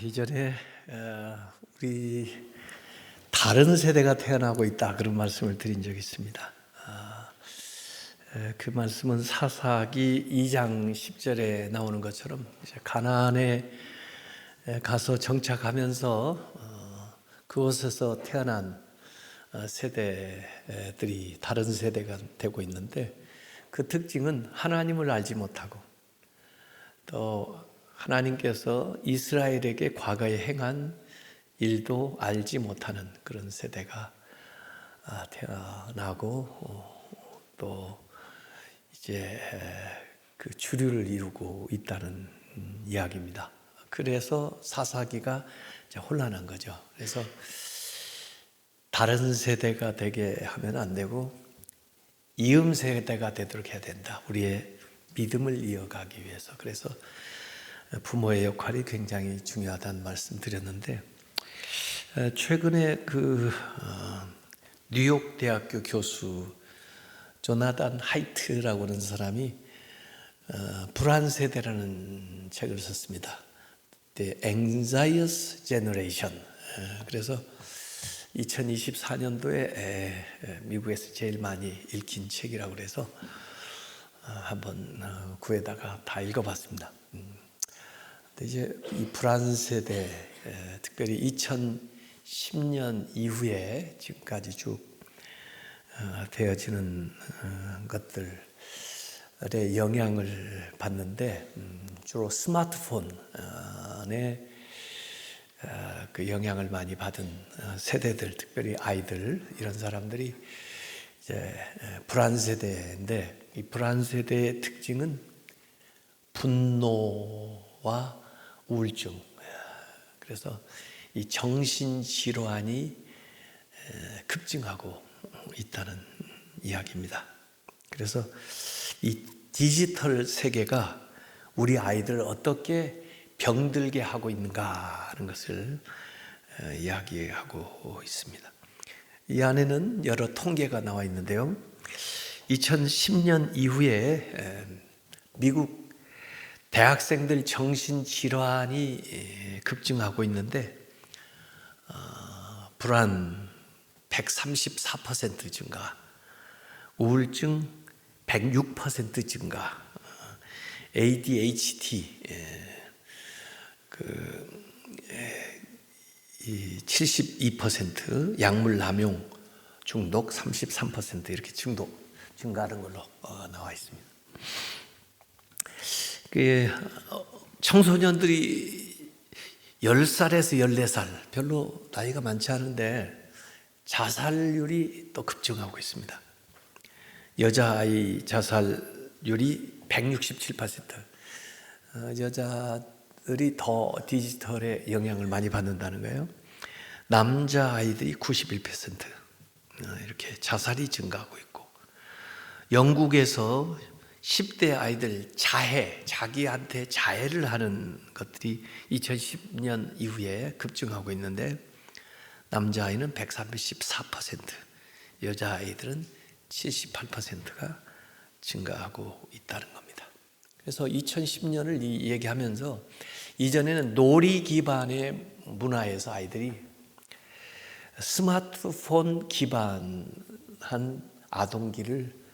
이전에 우리 다른 세대가 태어나고 있다 그런 말씀을 드린 적이 있습니다. 그 말씀은 사사기 2장 10절에 나오는 것처럼 이제 가나안에 가서 정착하면서 그곳에서 태어난 세대들이 다른 세대가 되고 있는데, 그 특징은 하나님을 알지 못하고 또 하나님께서 이스라엘에게 과거에 행한 일도 알지 못하는 그런 세대가 태어나고 또 이제 그 주류를 이루고 있다는 이야기입니다. 그래서 사사기가 이제 혼란한 거죠. 그래서 다른 세대가 되게 하면 안 되고 이음 세대가 되도록 해야 된다. 우리의 믿음을 이어가기 위해서. 그래서 부모의 역할이 굉장히 중요하다는 말씀 드렸는데, 최근에 뉴욕 대학교 교수 조나단 하이트라고 하는 사람이 불안 세대라는 책을 썼습니다. The Anxious Generation. 그래서 2024년도에 미국에서 제일 많이 읽힌 책이라고 그래서 한번 구해다가 다 읽어봤습니다. 근데 이제 이 불안 세대, 특별히 2010년 이후에 지금까지 쭉 되어지는 것들의 영향을 받는데, 주로 스마트폰에 그 영향을 많이 받은 세대들, 특별히 아이들, 이런 사람들이 이제 불안 세대인데, 이 불안 세대의 특징은 분노와 우울증, 그래서 이 정신질환이 급증하고 있다는 이야기입니다. 그래서 이 디지털 세계가 우리 아이들을 어떻게 병들게 하고 있는가 하는 것을 이야기하고 있습니다. 이 안에는 여러 통계가 나와 있는데요, 2010년 이후에 미국 대학생들 정신질환이 급증하고 있는데, 불안 134% 증가, 우울증 106% 증가, ADHD 72%, 약물 남용, 중독 33% 이렇게 증가하는 걸로 나와 있습니다. 청소년들이 10살에서 14살, 별로 나이가 많지 않은데 자살률이 또 급증하고 있습니다. 여자아이 자살률이 167%, 여자들이 더 디지털의 영향을 많이 받는다는 거예요. 남자아이들이 91%, 이렇게 자살이 증가하고 있고, 영국에서 10대 아이들 자기한테 자해를 하는 것들이 2010년 이후에 급증하고 있는데, 남자아이는 134%, 여자아이들은 78%가 증가하고 있다는 겁니다. 그래서 2010년을 얘기하면서, 이전에는 놀이 기반의 문화에서 아이들이 스마트폰 기반한 아동기를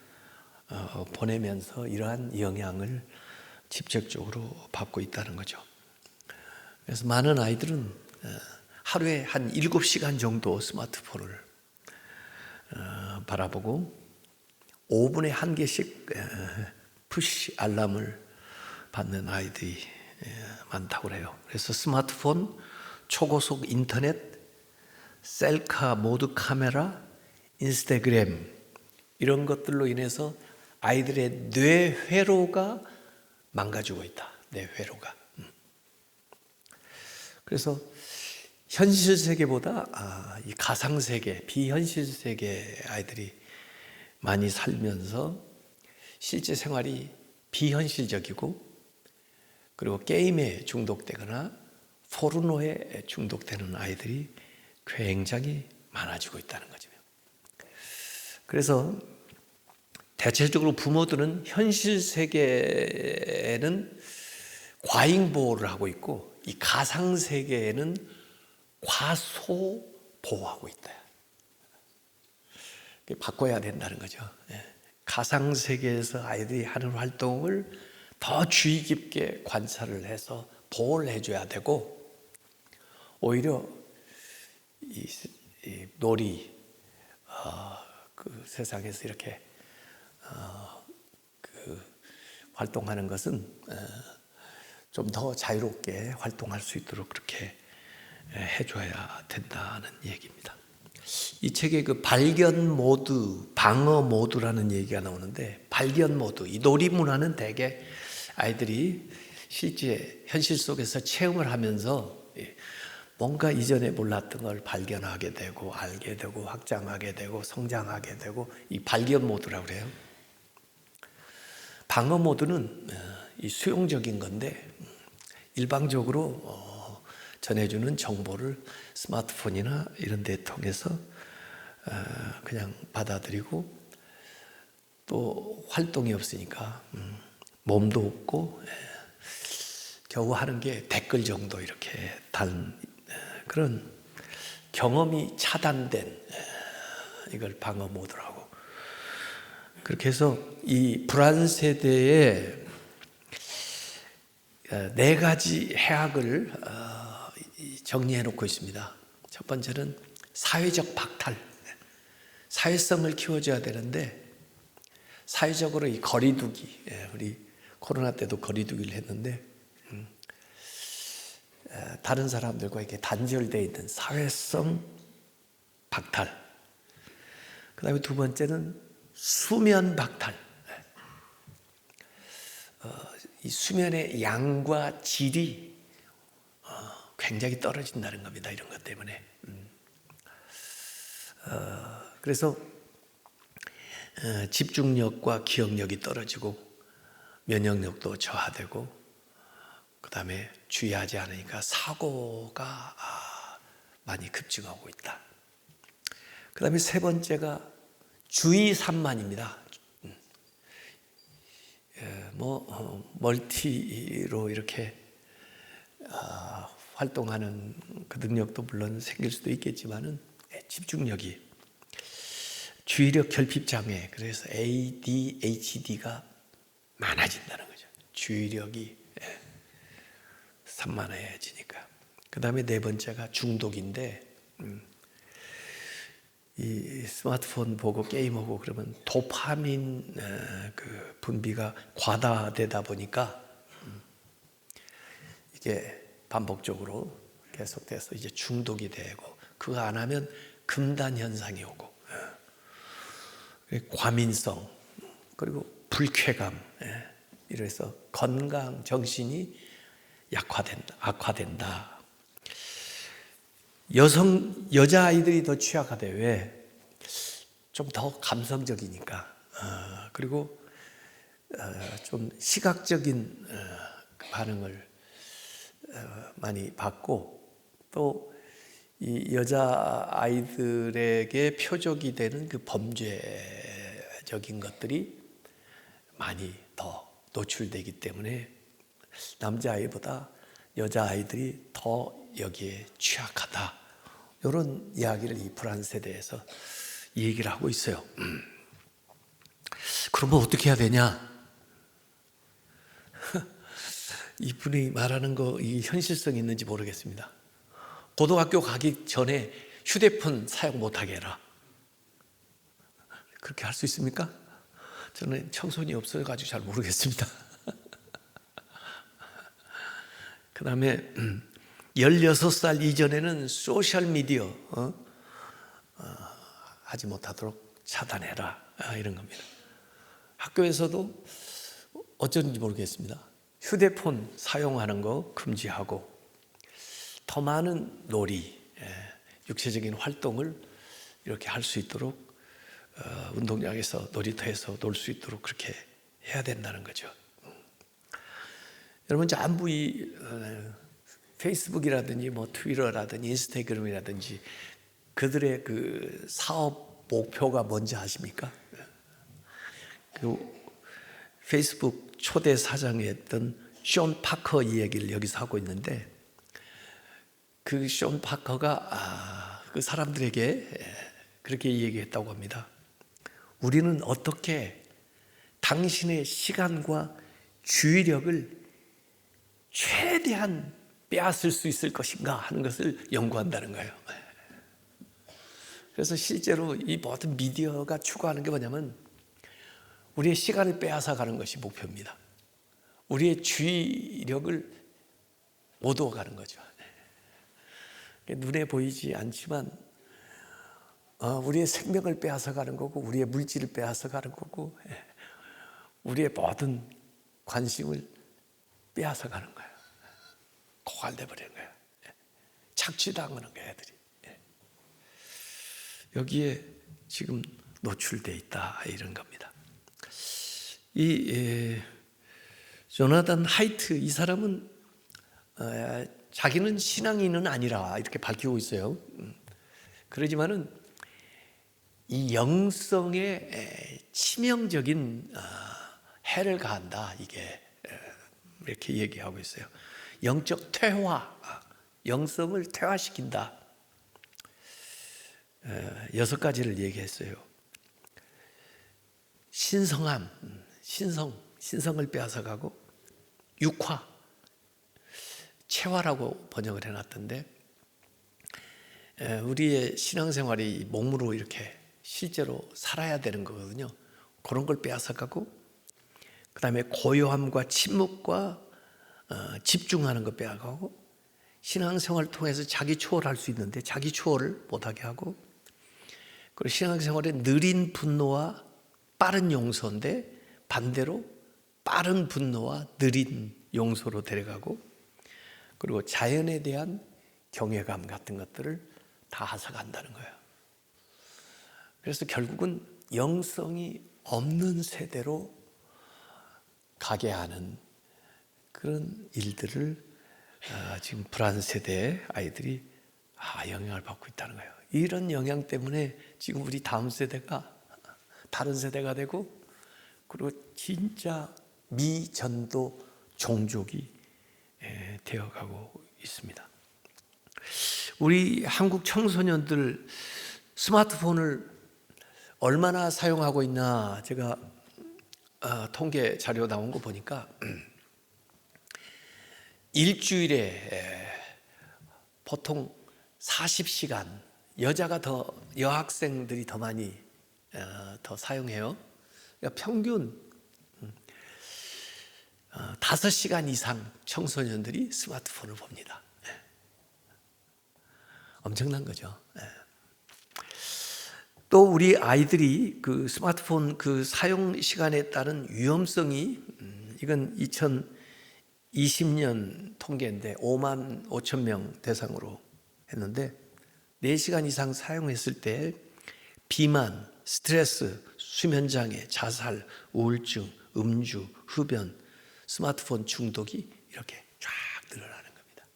보내면서 이러한 영향을 직접적으로 받고 있다는 거죠. 그래서 많은 아이들은 하루에 한 7시간 정도 스마트폰을 바라보고 5분에 1개씩 푸시 알람을 받는 아이들이 많다고 해요. 그래서 스마트폰, 초고속 인터넷, 셀카 모드 카메라, 인스타그램, 이런 것들로 인해서 아이들의 뇌회로가 망가지고 있다. 뇌회로가. 그래서 현실 세계보다 이 가상 세계, 비현실 세계 아이들이 많이 살면서 실제 생활이 비현실적이고, 그리고 게임에 중독되거나 포르노에 중독되는 아이들이 굉장히 많아지고 있다는 거죠. 그래서 대체적으로 부모들은 현실 세계에는 과잉 보호를 하고 있고, 이 가상 세계에는 과소 보호하고 있다. 바꿔야 된다는 거죠. 가상 세계에서 아이들이 하는 활동을 더 주의 깊게 관찰을 해서 보호를 해줘야 되고, 오히려 이 놀이, 그 세상에서 이렇게 그 활동하는 것은 좀 더 자유롭게 활동할 수 있도록 그렇게 해줘야 된다는 얘기입니다. 이 책에 그 발견 모드, 방어 모드라는 얘기가 나오는데, 발견 모드, 이 놀이 문화는 대개 아이들이 실제 현실 속에서 체험을 하면서 뭔가 이전에 몰랐던 걸 발견하게 되고, 알게 되고, 확장하게 되고, 성장하게 되고, 이 발견 모드라고 그래요. 방어 모드는 이 수용적인 건데, 일방적으로 전해주는 정보를 스마트폰이나 이런 데 통해서 그냥 받아들이고, 또 활동이 없으니까 몸도 없고, 겨우 하는 게 댓글 정도 이렇게 단 그런 경험이 차단된, 이걸 방어 모드라고. 그렇게 해서 이 불안 세대에 4가지 해악을 정리해 놓고 있습니다. 첫 번째는 사회적 박탈. 사회성을 키워줘야 되는데, 사회적으로 이 거리두기, 우리 코로나 때도 거리두기를 했는데, 다른 사람들과 이렇게 단절되어 있는 사회성 박탈. 그 다음에 두 번째는 수면 박탈. 이 수면의 양과 질이 굉장히 떨어진다는 겁니다. 이런 것 때문에. 그래서 집중력과 기억력이 떨어지고, 면역력도 저하되고, 그 다음에 주의하지 않으니까 사고가 많이 급증하고 있다. 그 다음에 세 번째가 주의 산만입니다. 멀티로 이렇게 활동하는 그 능력도 물론 생길 수도 있겠지만은, 집중력이, 주의력 결핍 장애, 그래서 ADHD가 많아진다는 거죠. 주의력이 산만해지니까. 그 다음에 네 번째가 중독인데, 이 스마트폰 보고 게임하고 그러면 도파민 그 분비가 과다되다 보니까 이게 반복적으로 계속돼서 이제 중독이 되고, 그거 안 하면 금단 현상이 오고, 과민성, 그리고 불쾌감, 이래서 건강, 정신이 악화된다. 여자아이들이 더 취약하대. 왜? 좀 더 감성적이니까. 그리고 좀 시각적인 반응을 많이 받고, 또 이 여자아이들에게 표적이 되는 그 범죄적인 것들이 많이 더 노출되기 때문에 남자아이보다 여자아이들이 더 여기에 취약하다. 이런 이야기를 이 불안 세대에서 얘기를 하고 있어요. 그러면 어떻게 해야 되냐? 이분이 말하는 거 이 현실성이 있는지 모르겠습니다. 고등학교 가기 전에 휴대폰 사용 못하게 해라. 그렇게 할 수 있습니까? 저는 청소년이 없어가지고 잘 모르겠습니다. 그 다음에 16살 이전에는 소셜미디어 하지 못하도록 차단해라, 이런 겁니다. 학교에서도 어쩐지 모르겠습니다. 휴대폰 사용하는 거 금지하고, 더 많은 놀이, 육체적인 활동을 이렇게 할 수 있도록, 운동장에서 놀이터에서 놀 수 있도록 그렇게 해야 된다는 거죠. 여러분, 전부 이 페이스북이라든지 뭐 트위터라든지 인스타그램이라든지 그들의 그 사업 목표가 뭔지 아십니까? 그 페이스북 초대 사장이었던 숀 파커 이야기를 여기서 하고 있는데, 그 숀 파커가 그 사람들에게 그렇게 얘기했다고 합니다. 우리는 어떻게 당신의 시간과 주의력을 최대한 빼앗을 수 있을 것인가 하는 것을 연구한다는 거예요. 그래서 실제로 이 모든 미디어가 추구하는 게 뭐냐면 우리의 시간을 빼앗아 가는 것이 목표입니다. 우리의 주의력을 얻어 가는 거죠. 눈에 보이지 않지만 우리의 생명을 빼앗아 가는 거고, 우리의 물질을 빼앗아 가는 거고, 우리의 모든 관심을 빼앗아 가는 거예요. 고갈돼 버리는 거예요. 착취당하는 거예요, 애들이. 여기에 지금 노출돼 있다, 이런 겁니다. 이 조나단 하이트, 이 사람은 자기는 신앙인은 아니라 이렇게 밝히고 있어요. 그러지만은 이 영성에 치명적인 해를 가한다, 이게 이렇게 얘기하고 있어요. 영적 퇴화, 영성을 퇴화시킨다. 6가지를 얘기했어요. 신성함, 신성을 빼앗아가고, 육화, 체화라고 번역을 해놨던데, 우리의 신앙생활이 몸으로 이렇게 실제로 살아야 되는 거거든요. 그런 걸 빼앗아가고, 그 다음에 고요함과 침묵과 집중하는 거 빼앗아가고, 신앙생활을 통해서 자기 초월할 수 있는데 자기 초월을 못하게 하고, 그리고 신앙생활의 느린 분노와 빠른 용서인데 반대로 빠른 분노와 느린 용서로 데려가고, 그리고 자연에 대한 경외감 같은 것들을 다 앗아간다는 거예요. 그래서 결국은 영성이 없는 세대로 가게 하는 그런 일들을 지금 불안 세대의 아이들이 영향을 받고 있다는 거예요. 이런 영향 때문에 지금 우리 다음 세대가 다른 세대가 되고, 그리고 진짜 미전도 종족이 되어가고 있습니다. 우리 한국 청소년들 스마트폰을 얼마나 사용하고 있나, 제가 통계 자료 나온 거 보니까 일주일에 보통 40시간, 여학생들이 더 많이 더 사용해요. 그러니까 평균 5시간 이상 청소년들이 스마트폰을 봅니다. 엄청난 거죠. 또 우리 아이들이 그 스마트폰 그 사용 시간에 따른 위험성이, 이건 2020년 통계인데 5만 5천 명 대상으로 했는데, 4시간 이상 사용했을 때 비만, 스트레스, 수면장애, 자살, 우울증, 음주, 흡연, 스마트폰 중독이 이렇게 쫙 늘어나는 겁니다.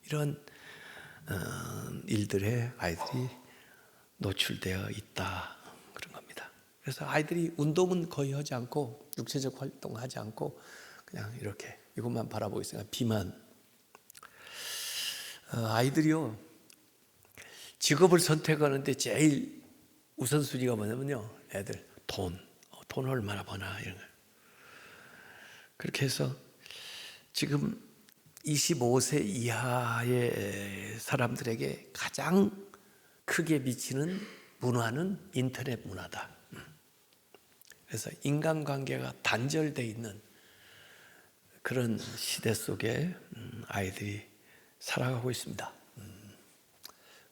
이런 일들에 아이들이 노출되어 있다, 그런 겁니다. 그래서 아이들이 운동은 거의 하지 않고, 육체적 활동하지 않고 그냥 이렇게 이것만 바라보고 있으니까 비만. 아이들이요, 직업을 선택하는데 제일 우선순위가 뭐냐면요, 애들 돈 얼마나 버나, 이런 거. 그렇게 해서 지금 25세 이하의 사람들에게 가장 크게 미치는 문화는 인터넷 문화다. 그래서 인간관계가 단절되어 있는 그런 시대 속에 아이들이 살아가고 있습니다.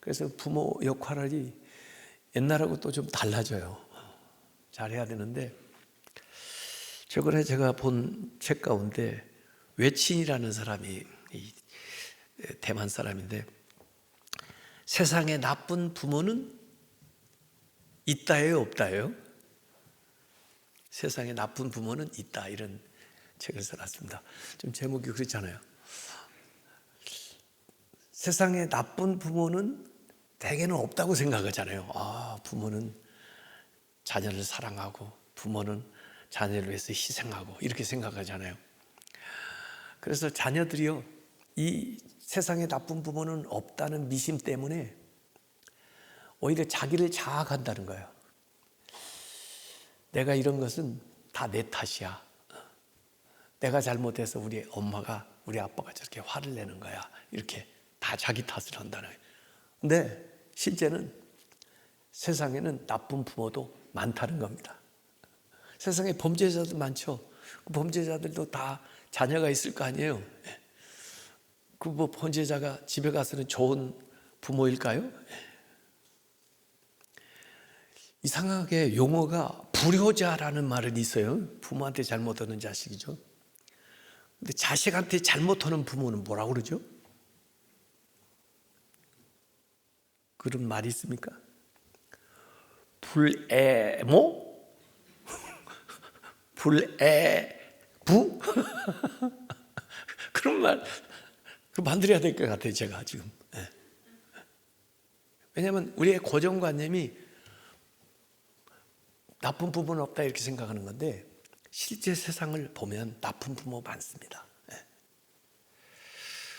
그래서 부모 역할이 옛날하고 또 좀 달라져요. 잘해야 되는데, 최근에 제가 본 책 가운데 외친이라는 사람이, 대만 사람인데, 세상에 나쁜 부모는 있다예요, 없다예요? 세상에 나쁜 부모는 있다, 이런 책을 써놨습니다. 좀 제목이 그렇잖아요. 세상에 나쁜 부모는 대개는 없다고 생각하잖아요. 부모는 자녀를 사랑하고, 부모는 자녀를 위해서 희생하고, 이렇게 생각하잖아요. 그래서 자녀들이요, 이 세상에 나쁜 부모는 없다는 미심 때문에 오히려 자기를 자학한다는 거예요. 내가 이런 것은 다 내 탓이야. 내가 잘못해서 우리 엄마가, 우리 아빠가 저렇게 화를 내는 거야. 이렇게 다 자기 탓을 한다는 거예요. 근데 실제는 세상에는 나쁜 부모도 많다는 겁니다. 세상에 범죄자들 많죠. 그 범죄자들도 다 자녀가 있을 거 아니에요. 그 뭐 범죄자가 집에 가서는 좋은 부모일까요? 이상하게 용어가 불효자라는 말은 있어요. 부모한테 잘못하는 자식이죠. 근데 자식한테 잘못하는 부모는 뭐라고 그러죠? 그런 말이 있습니까? 불애모? 불애부? 그런 말 만들어야 될 것 같아요, 제가 지금. 왜냐하면 우리의 고정관념이 나쁜 부모는 없다 이렇게 생각하는 건데 실제 세상을 보면 나쁜 부모 많습니다.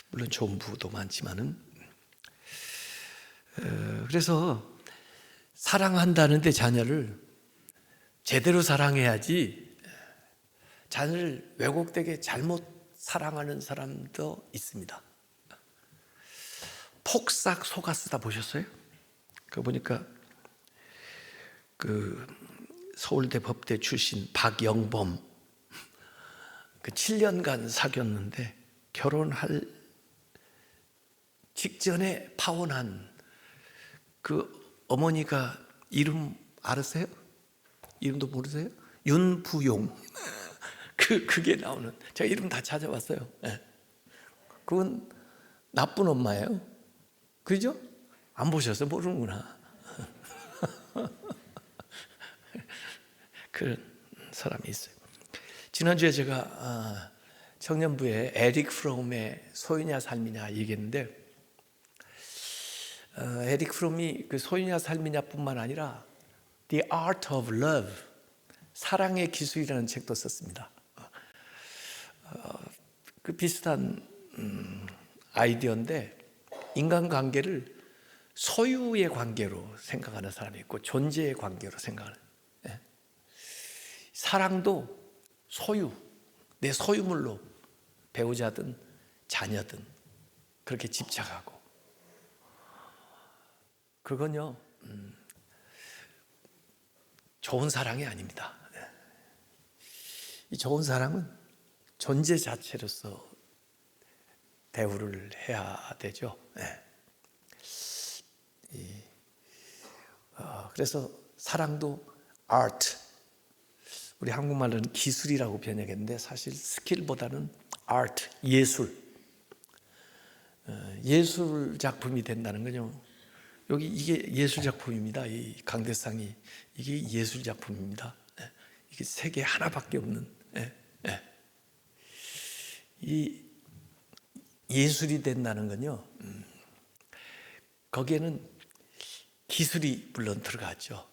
물론 좋은 부도 많지만은 그래서 사랑한다는데 자녀를 제대로 사랑해야지 자녀를 왜곡되게 잘못 사랑하는 사람도 있습니다. 폭삭 속았수다 보셨어요? 그 보니까 그 서울대 법대 출신 박영범 그 7년간 사귀었는데 결혼할 직전에 파혼한 그 어머니가 이름 알으세요? 이름도 모르세요? 윤부용. 그게 나오는, 제가 이름 다 찾아봤어요. 그건 나쁜 엄마예요. 그죠? 안 보셔서 모르는구나. 그런 사람이 있어요. 지난주에 제가 청년부에 에릭 프롬의 소유냐 삶이냐 얘기했는데 에릭 프롬이 그 소유냐 삶이냐뿐만 아니라 The Art of Love, 사랑의 기술이라는 책도 썼습니다. 그 비슷한 아이디어인데 인간관계를 소유의 관계로 생각하는 사람이 있고 존재의 관계로 생각하는, 사랑도 소유, 내 소유물로 배우자든 자녀든 그렇게 집착하고, 그건요 좋은 사랑이 아닙니다. 이 좋은 사랑은 존재 자체로서 대우를 해야 되죠. 그래서 사랑도 art, 우리 한국말로는 기술이라고 번역했는데 사실 스킬보다는 art, 예술, 예술 작품이 된다는 거죠. 여기 이게 예술 작품입니다. 이 강대상이 이게 예술 작품입니다. 이게 세계 하나밖에 없는, 이 예술이 된다는 건요, 거기에는 기술이 물론 들어가죠.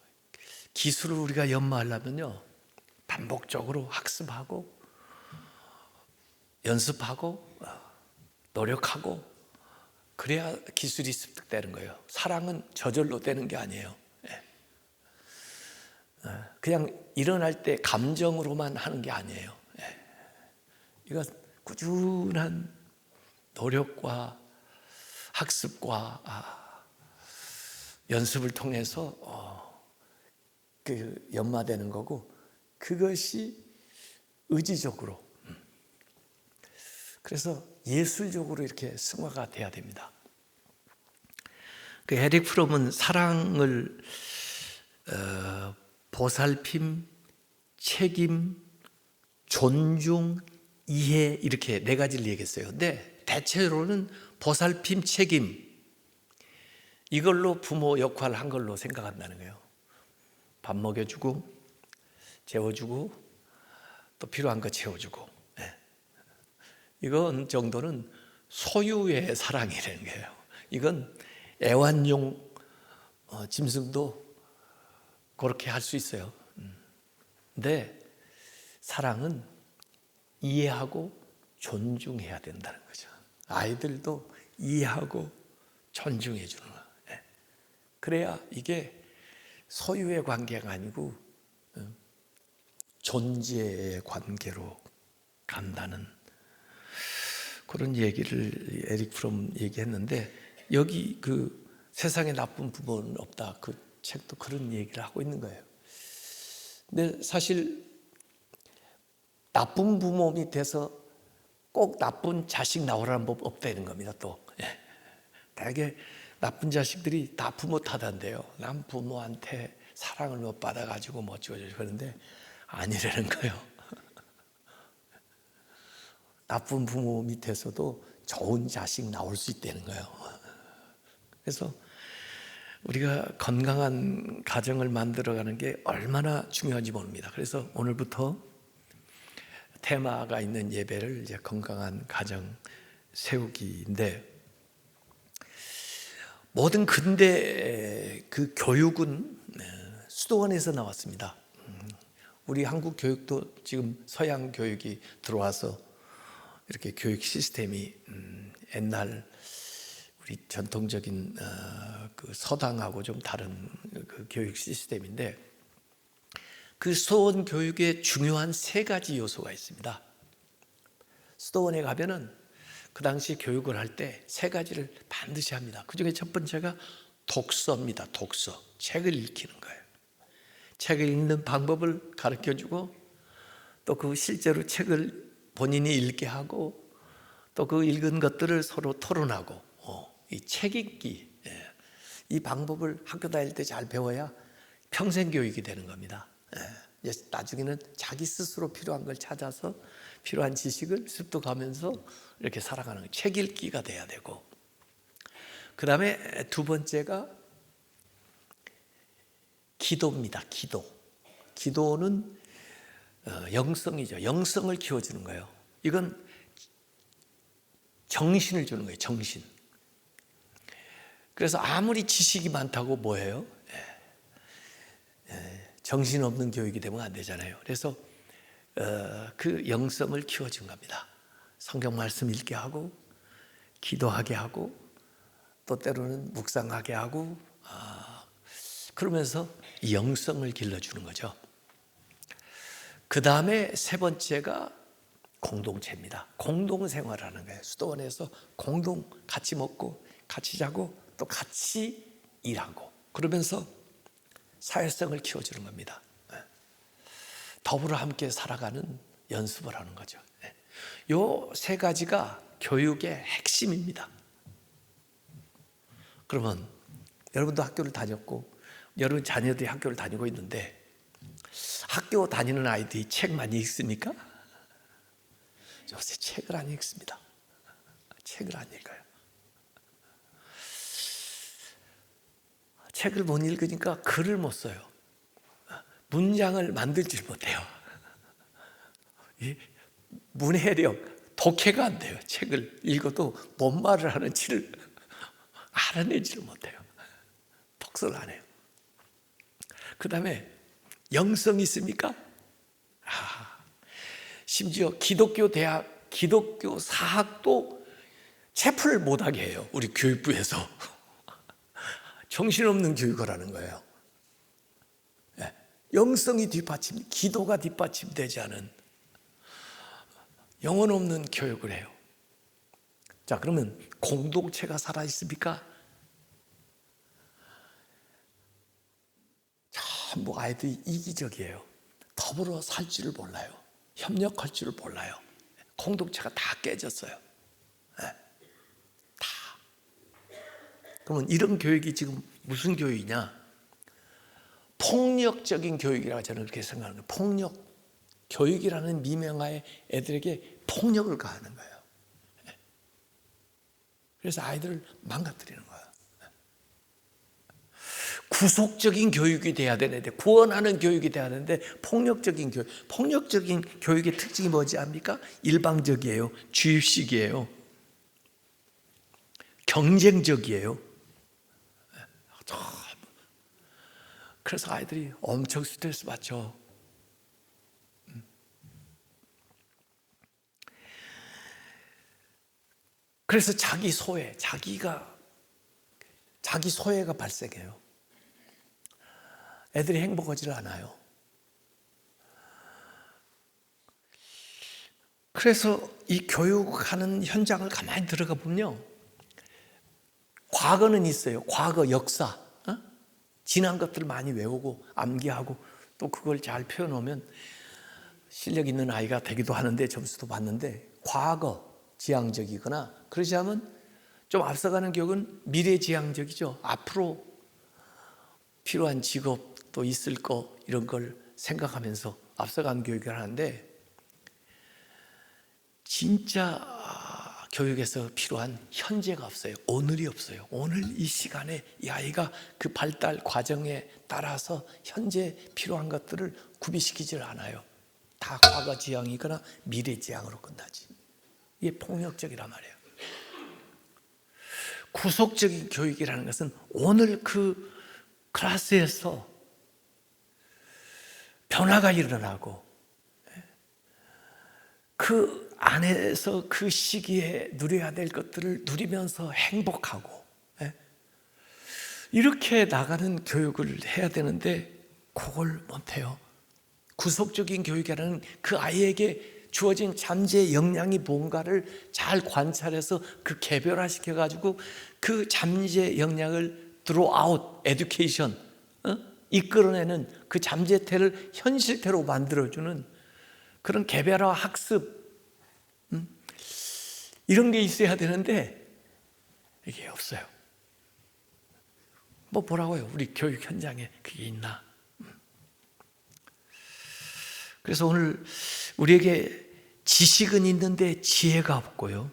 기술을 우리가 연마하려면요 반복적으로 학습하고 연습하고 노력하고 그래야 기술이 습득되는 거예요. 사랑은 저절로 되는 게 아니에요. 그냥 일어날 때 감정으로만 하는 게 아니에요. 이거 꾸준한 노력과 학습과 연습을 통해서 그 연마되는 거고, 그것이 의지적으로, 그래서 예술적으로 이렇게 승화가 돼야 됩니다. 그 에릭 프롬은 사랑을 보살핌, 책임, 존중, 이해, 이렇게 네 가지를 얘기했어요. 근데 대체로는 보살핌, 책임, 이걸로 부모 역할을 한 걸로 생각한다는 거예요. 밥 먹여주고 재워주고 또 필요한 거 채워주고, 이건 정도는 소유의 사랑이라는 거예요. 이건 애완용 짐승도 그렇게 할 수 있어요. 근데 사랑은 이해하고 존중해야 된다는 거죠. 아이들도 이해하고 존중해 주는 거예요. 그래야 이게 소유의 관계가 아니고 존재의 관계로 간다는 그런 얘기를 에릭 프롬 얘기했는데, 여기 그 세상에 나쁜 부모는 없다, 그 책도 그런 얘기를 하고 있는 거예요. 근데 사실 나쁜 부모 밑에서 꼭 나쁜 자식 나오라는 법 없다는 겁니다. 또 되게 나쁜 자식들이 다 부모 탓한대요. 난 부모한테 사랑을 못 받아가지고 못 지워줘서 그러는데 아니라는 거예요. 나쁜 부모 밑에서도 좋은 자식 나올 수 있다는 거예요. 그래서 우리가 건강한 가정을 만들어가는 게 얼마나 중요한지 모릅니다. 그래서 오늘부터 테마가 있는 예배를 이제 건강한 가정 세우기인데, 모든 근대 그 교육은 수도원에서 나왔습니다. 우리 한국 교육도 지금 서양 교육이 들어와서 이렇게 교육 시스템이 옛날 우리 전통적인 그 서당하고 좀 다른 그 교육 시스템인데, 그 수도원 교육에 중요한 세 가지 요소가 있습니다. 수도원에 가면은 그 당시 교육을 할 때 세 가지를 반드시 합니다. 그 중에 첫 번째가 독서입니다. 독서, 책을 읽히는 거예요. 책을 읽는 방법을 가르쳐주고, 또 그 실제로 책을 본인이 읽게 하고, 또 그 읽은 것들을 서로 토론하고, 이 책 읽기, 이 방법을 학교 다닐 때 잘 배워야 평생 교육이 되는 겁니다. 나중에는 자기 스스로 필요한 걸 찾아서 필요한 지식을 습득하면서 이렇게 살아가는 거예요. 책 읽기가 돼야 되고, 그 다음에 두 번째가 기도입니다. 기도는 영성이죠. 영성을 키워주는 거예요. 이건 정신을 주는 거예요. 정신. 그래서 아무리 지식이 많다고 뭐예요? 정신없는 교육이 되면 안 되잖아요. 그래서 그 영성을 키워준 겁니다. 성경 말씀 읽게 하고, 기도하게 하고, 또 때로는 묵상하게 하고, 그러면서 이 영성을 길러주는 거죠. 그 다음에 세 번째가 공동체입니다. 공동생활하는 거예요. 수도원에서 같이 먹고, 같이 자고, 또 같이 일하고, 그러면서 사회성을 키워주는 겁니다. 더불어 함께 살아가는 연습을 하는 거죠. 이 세 가지가 교육의 핵심입니다. 그러면 여러분도 학교를 다녔고, 여러분 자녀들이 학교를 다니고 있는데, 학교 다니는 아이들이 책 많이 읽습니까? 요새 책을 안 읽습니다. 책을 안 읽어요. 책을 못 읽으니까 글을 못 써요. 문장을 만들지 못해요. 문해력, 독해가 안 돼요. 책을 읽어도 뭔 말을 하는지를 알아내지를 못해요. 독서를 안 해요. 그 다음에 영성이 있습니까? 심지어 기독교 대학, 기독교 사학도 체플을 못하게 해요. 우리 교육부에서. 정신없는 교육을 하는 거예요. 영성이 기도가 뒷받침되지 않은 영혼 없는 교육을 해요. 자, 그러면 공동체가 살아있습니까? 전부 아이들이 이기적이에요. 더불어 살 줄을 몰라요. 협력할 줄을 몰라요. 공동체가 다 깨졌어요. 다. 그러면 이런 교육이 지금 무슨 교육이냐? 폭력적인 교육이라고 저는 그렇게 생각하는 거예요. 교육이라는 미명하에 애들에게 폭력을 가하는 거예요. 그래서 아이들을 망가뜨리는 거예요. 구속적인 교육이 돼야 되는데, 구원하는 교육이 돼야 되는데 폭력적인 교육의 특징이 뭐지 압니까? 일방적이에요. 주입식이에요. 경쟁적이에요. 그래서 아이들이 엄청 스트레스 받죠. 그래서 자기 소외가 발생해요. 애들이 행복하지 않아요. 그래서 이 교육하는 현장을 가만히 들어가 보면요, 과거는 있어요. 과거 역사, 지난 것들을 많이 외우고 암기하고 또 그걸 잘 표현하면 실력 있는 아이가 되기도 하는데, 점수도 받는데, 과거 지향적이거나 그러지 않으면 좀 앞서가는 교육은 미래지향적이죠. 앞으로 필요한 직업도 있을 거, 이런 걸 생각하면서 앞서가는 교육을 하는데, 진짜 교육에서 필요한 현재가 없어요. 오늘이 없어요. 오늘 이 시간에 이 아이가 그 발달 과정에 따라서 현재 필요한 것들을 구비시키질 않아요. 다 과거 지향이거나 미래 지향으로 끝나지. 이게 폭력적이란 말이에요. 구속적인 교육이라는 것은 오늘 그 클래스에서 변화가 일어나고, 그 안에서 그 시기에 누려야 될 것들을 누리면서 행복하고, 이렇게 나가는 교육을 해야 되는데 그걸 못해요. 구속적인 교육이라는 그 아이에게 주어진 잠재 역량이 뭔가를 잘 관찰해서 그 개별화시켜 가지고 그 잠재 역량을 throughout education, 이끌어내는 그 잠재태를 현실태로 만들어주는 그런 개별화 학습, 이런 게 있어야 되는데 이게 없어요. 뭐라고요? 우리 교육 현장에 그게 있나? 그래서 오늘 우리에게 지식은 있는데 지혜가 없고요,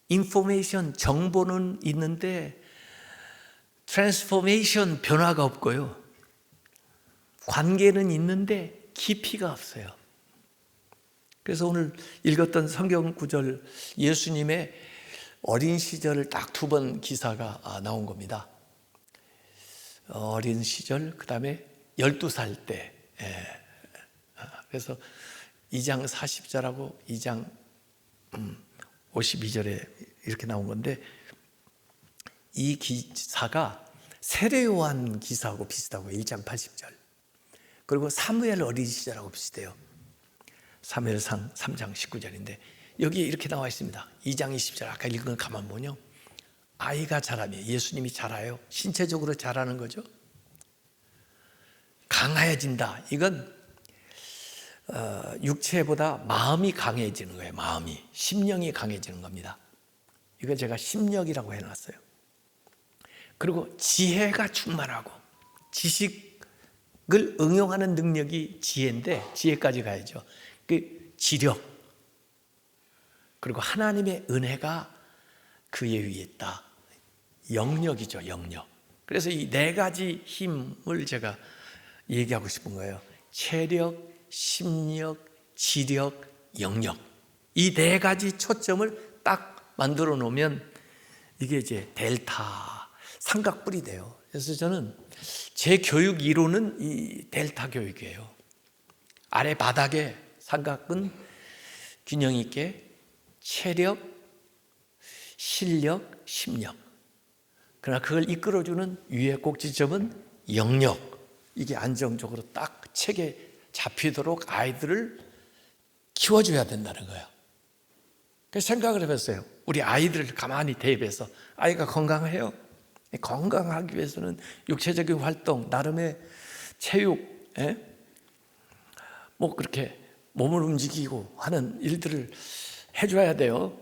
인포메이션, 정보는 있는데 트랜스포메이션, 변화가 없고요, 관계는 있는데 깊이가 없어요. 그래서 오늘 읽었던 성경 구절, 예수님의 어린 시절을 딱 2번 기사가 나온 겁니다. 어린 시절, 그 다음에 12살 때. 그래서 2장 40절하고 2장 52절에 이렇게 나온 건데, 이 기사가 세례요한 기사하고 비슷하고 1장 80절, 그리고 사무엘 어린 시절하고 비슷해요. 사무엘상 3장 19절인데 여기 이렇게 나와 있습니다. 2장 20절 아까 읽은 걸 가만 보면요, 아이가 자라면, 예수님이 자라요. 신체적으로 자라는 거죠. 강해진다. 이건 육체보다 마음이 강해지는 거예요. 마음이, 심령이 강해지는 겁니다. 이걸 제가 심력이라고 해놨어요. 그리고 지혜가 충만하고, 지식을 응용하는 능력이 지혜인데, 지혜까지 가야죠. 그 지력, 그리고 하나님의 은혜가 그에 위에 있다. 영역이죠, 영역. 그래서 이 4가지 힘을 제가 얘기하고 싶은 거예요. 체력, 심력, 지력, 영역. 이 4가지 초점을 딱 만들어 놓으면 이게 이제 델타, 삼각뿔이 돼요. 그래서 저는 제 교육 이론은 이 델타 교육이에요. 아래 바닥에 삼각은 균형 있게 체력, 실력, 심력. 그러나 그걸 이끌어주는 위에 꼭지점은 영역. 이게 안정적으로 딱 책에 잡히도록 아이들을 키워줘야 된다는 거예요. 그래서 생각을 해봤어요. 우리 아이들을 가만히 대입해서, 아이가 건강해요. 건강하기 위해서는 육체적인 활동, 나름의 체육, 뭐 그렇게 몸을 움직이고 하는 일들을 해줘야 돼요.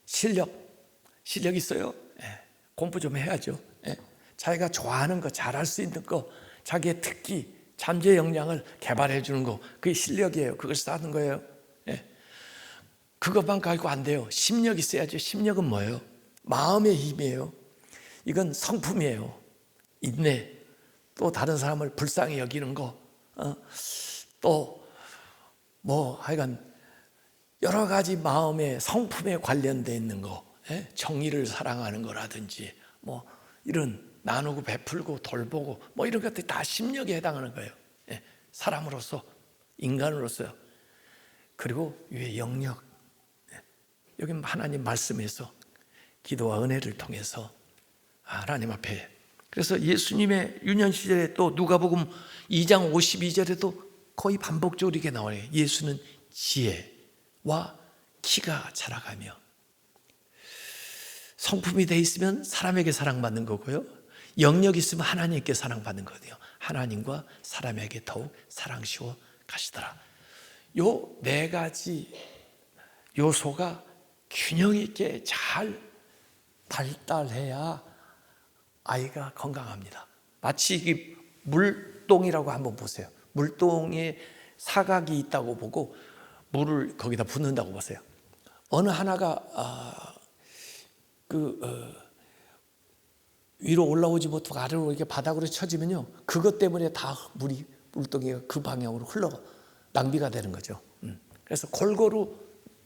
실력 있어요? 공부 좀 해야죠. 자기가 좋아하는 거, 잘할 수 있는 거, 자기의 특기, 잠재 역량을 개발해 주는 거, 그게 실력이에요. 그걸 쌓는 거예요. 그것만 가지고 안 돼요. 심력이 있어야죠. 심력은 뭐예요? 마음의 힘이에요. 이건 성품이에요. 인내, 또 다른 사람을 불쌍히 여기는 거, 또 뭐 하여간 여러 가지 마음의 성품에 관련되어 있는 거, 정의를 사랑하는 거라든지 뭐 이런 나누고 베풀고 돌보고 뭐 이런 것들이 다 심력에 해당하는 거예요. 사람으로서, 인간으로서. 그리고 위에 영역, 여기 하나님 말씀에서 기도와 은혜를 통해서 하나님 앞에, 그래서 예수님의 유년 시절에 또 누가복음 2장 52절에도 거의 반복적으로 이렇게 나와요. 예수는 지혜와 키가 자라가며, 성품이 돼 있으면 사람에게 사랑받는 거고요, 영역이 있으면 하나님께 사랑받는 거거든요. 하나님과 사람에게 더욱 사랑시워 가시더라. 요 네 가지 요소가 균형 있게 잘 발달해야 아이가 건강합니다. 마치 이 물동이라고 한번 보세요. 물동에 사각이 있다고 보고 물을 거기다 붓는다고 보세요. 어느 하나가 위로 올라오지 못하고 아래로 이렇게 바닥으로 쳐지면요, 그것 때문에 다 물동이가 그 방향으로 흘러 낭비가 되는 거죠. 그래서 골고루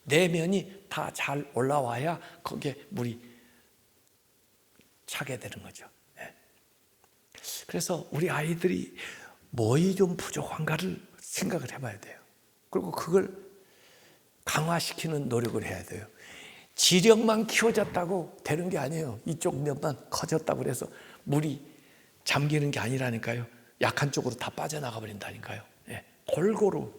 내면이 다 잘 올라와야 거기에 물이 차게 되는 거죠. 그래서 우리 아이들이 뭐이 좀 부족한가를 생각을 해봐야 돼요. 그리고 그걸 강화시키는 노력을 해야 돼요. 지력만 키워졌다고 되는 게 아니에요. 이쪽 면만 커졌다고 해서 물이 잠기는 게 아니라니까요. 약한 쪽으로 다 빠져나가 버린다니까요. 골고루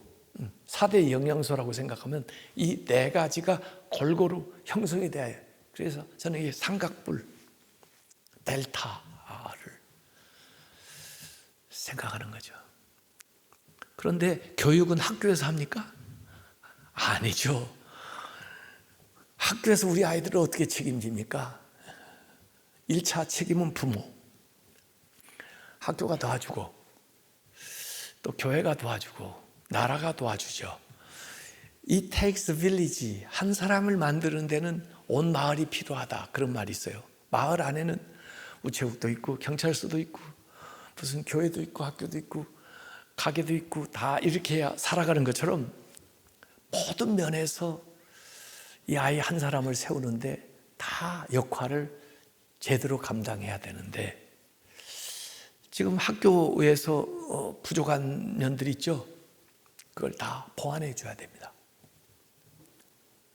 4대 영양소라고 생각하면 이 네 가지가 골고루 형성이 돼야 해요. 그래서 저는 이 삼각뿔 델타를 생각하는 거죠. 그런데 교육은 학교에서 합니까? 아니죠. 학교에서 우리 아이들을 어떻게 책임집니까? 1차 책임은 부모, 학교가 도와주고 또 교회가 도와주고 나라가 도와주죠. It takes a village. 한 사람을 만드는 데는 온 마을이 필요하다, 그런 말이 있어요. 마을 안에는 우체국도 있고 경찰서도 있고 무슨 교회도 있고 학교도 있고 가게도 있고 다 이렇게 해야 살아가는 것처럼 모든 면에서 이 아이 한 사람을 세우는데 다 역할을 제대로 감당해야 되는데, 지금 학교에서 부족한 면들이 있죠. 그걸 다 보완해 줘야 됩니다.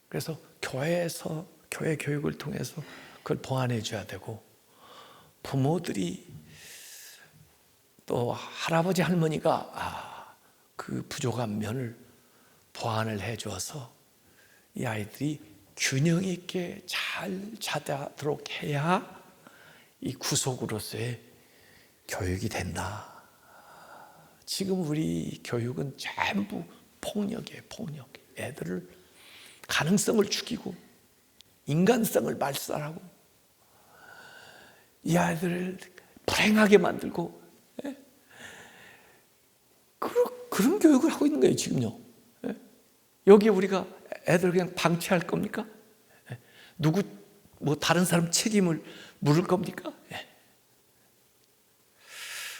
그래서 교회에서 교회 교육을 통해서 그걸 보완해 줘야 되고, 부모들이 또 할아버지 할머니가 그 부족한 면을 보완을 해 줘서 이 아이들이 균형 있게 잘 자라도록 해야 이 구속으로서의 교육이 된다. 지금 우리 교육은 전부 폭력이에요. 폭력. 애들을 가능성을 죽이고 인간성을 말살하고 이 아이들을 불행하게 만들고, 그런 교육을 하고 있는 거예요 지금요. 여기 우리가 애들 그냥 방치할 겁니까? 누구 다른 사람 책임을 물을 겁니까?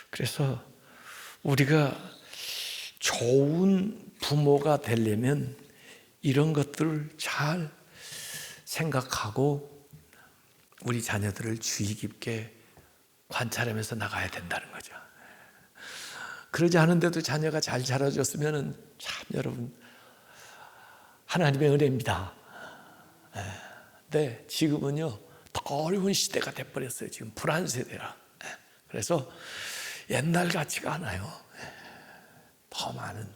그래서 우리가 좋은 부모가 되려면 이런 것들을 잘 생각하고 우리 자녀들을 주의 깊게 관찰하면서 나가야 된다는 거죠. 그러지 않은데도 자녀가 잘 자라줬으면 참 여러분 하나님의 은혜입니다. 네, 지금은요 더 어려운 시대가 돼버렸어요. 지금 불안 세대라. 그래서 옛날 같지가 않아요. 더 많은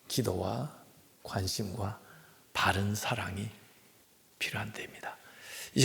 기도와 관심과 바른 사랑이 필요한 때입니다.